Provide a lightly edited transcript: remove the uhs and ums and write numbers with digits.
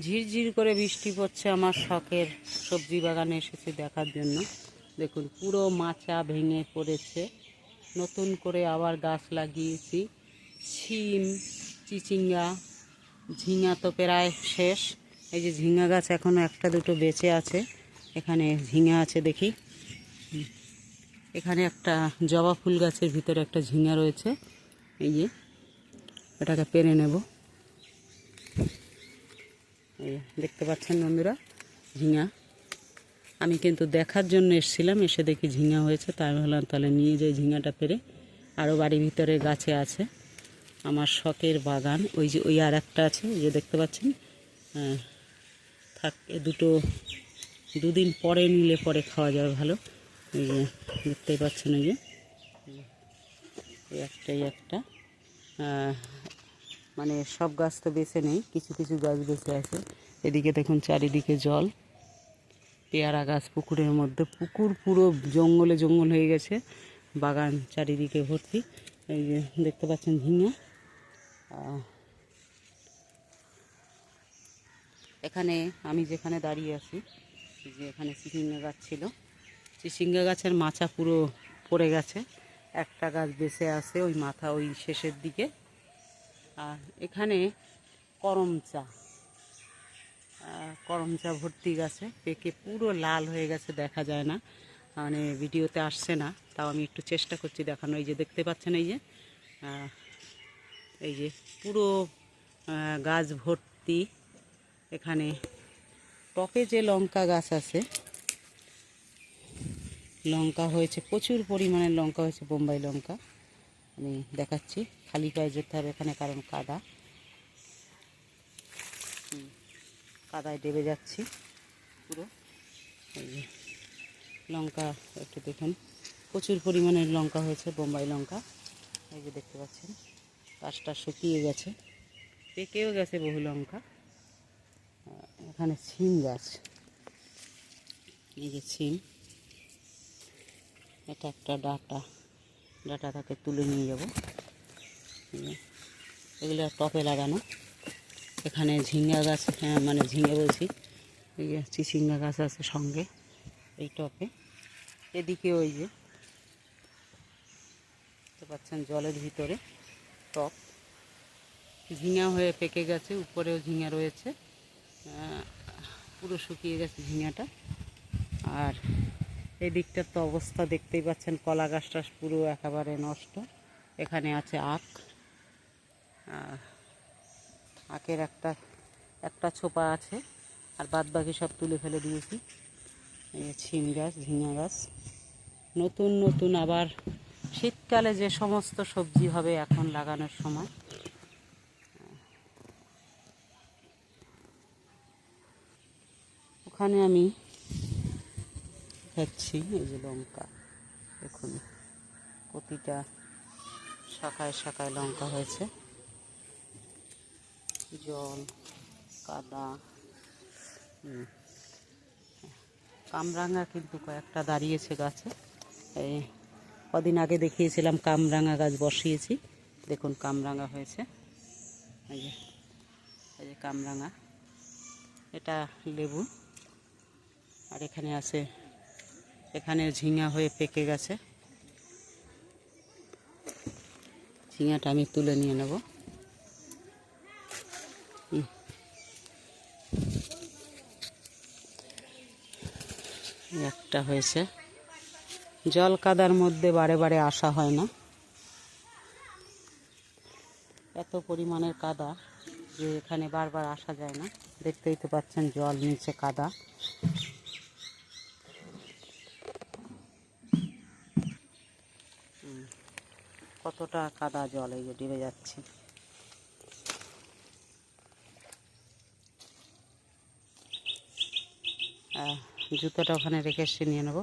ঝিরঝির করে বৃষ্টি পড়ছে। আমার শখের সবজি বাগানে এসেছি দেখার জন্য। দেখুন পুরো মাচা ভেঙে পড়েছে, নতুন করে আবার গাছ লাগিয়েছি। শিম, চিচিঙ্গা, ঝিঙা তো প্রায় শেষ। এই যে ঝিঙা গাছ এখনও একটা দুটো বেঁচে আছে। এখানে ঝিঙা আছে দেখি। এখানে একটা জবা ফুল গাছের ভিতরে একটা ঝিঙা রয়েছে। এই যে এটাকে পেরে নেব। এই দেখতে পাচ্ছেন বন্ধুরা, ঝিঙা। আমি কিন্তু দেখার জন্য এসেছিলাম, এসে দেখি ঝিঙা হয়েছে, তাই ভাবলাম তাহলে নিয়ে যাই ঝিঙাটা পেরে। আরও বাড়ির ভিতরে গাছে আছে। আমার শখের বাগান। ওই যে ওই আর একটা আছে, ওই যে দেখতে পাচ্ছেন। থাক, দুটো দুদিন পরে নিলে পরে খাওয়া যাবে ভালো। এই যে দেখতেই পাচ্ছেন, ওই যে একটাই একটা। মানে সব গাছ তো বেছে নেই, কিছু কিছু গাছ বেছে আছে। এদিকে দেখুন চারিদিকে জল। পেয়ারা গাছ পুকুরের মধ্যে, পুকুর পুরো জঙ্গলে জঙ্গল হয়ে গেছে, বাগান চারিদিকে ভর্তি। এই যে দেখতে পাচ্ছেন ঝিঙা। এখানে আমি যেখানে দাঁড়িয়ে আছি, যে এখানে চিচিঙ্গা গাছ ছিল, চিচিঙ্গা গাছের মাচা পুরো পড়ে গেছে। একটা গাছ বেঁচে আছে ওই মাথা ওই শেষের দিকে। আর এখানে করমচা, করমচা ভর্তি গাছে, পেকে পুরো লাল হয়ে গেছে, দেখা যায় না, মানে ভিডিওতে আসছে না, তাও আমি একটু চেষ্টা করছি দেখানো। এই যে দেখতে পাচ্ছেন, এই যে পুরো গাছ ভর্তি। এখানে টপে যে লঙ্কা গাছ আছে, লঙ্কা হয়েছে, প্রচুর পরিমাণে লঙ্কা হয়েছে, বোম্বাই লঙ্কা। আমি দেখাচ্ছি, খালি পায়ে যেতে হবে এখানে, কারণ কাদা, কাদায় ডেবে যাচ্ছি পুরো। এই যে লঙ্কা একটু দেখুন, প্রচুর পরিমাণের লঙ্কা হয়েছে, বোম্বাই লঙ্কা। এই যে দেখতে পাচ্ছেন গাছটা শুকিয়ে গেছে, পেকেও গেছে বহু লঙ্কা। এখানে সিম গাছ, এই যে সিম, এটা একটা ডাটাটাকে তুলে নিয়ে যাব। এগুলো টপে লাগানো। এখানে ঝিঙ্গা গাছ, মানে ঝিঙে বলছি, এই যে চিচিঙ্গা গাছ আছে সঙ্গে এই টপে। এদিকে ওই যে দেখতে পাচ্ছেন জলের ভিতরে টপ, ঝিঙা হয়ে পেকে গেছে, উপরেও ঝিঙা রয়েছে, পুরো শুকিয়ে গেছে ঝিঙাটা। আর এই দিকটার তো অবস্থা দেখতেই পাচ্ছেন, কলা গাছটা পুরো একেবারে নষ্ট। এখানে আছে আখের একটা ছোপা আছে, আর বাদ বাকি সব তুলে ফেলে দিয়েছি। এই ছিম গাছ, ঝিঙা গাছ, নতুন নতুন আবার শীতকালে যে সমস্ত সবজি হবে এখন লাগানোর সময়। ওখানে আমি খাচ্ছি, এই যে লঙ্কা দেখুন, প্রতিটা শাখায় শাখায় লঙ্কা হয়েছে। জল, কাদা, কামরাঙা কিন্তু কয়েকটা দাঁড়িয়েছে গাছে। এই কদিন আগে দেখিয়েছিলাম কামরাঙা গাছ বসিয়েছি, দেখুন কামরাঙা হয়েছে। এই যে কামরাঙা, এটা লেবু। আর এখানে আছে, এখানে ঝিঙা হয়ে পেকে গেছে। ঝিঙাটা আমি তুলে নিয়ে নেব। একটা হয়েছে। জল কাদার মধ্যে বারে বারে আসা হয় না, এত পরিমাণের কাদা যে এখানে বারবার আসা যায় না। দেখতেই তো পাচ্ছেন জল, নিচে কাদা। কতটা কাদা জল, এই যে ডেবে যাচ্ছে। জুতোটা ওখানে রেখে এসে নিয়ে নেব।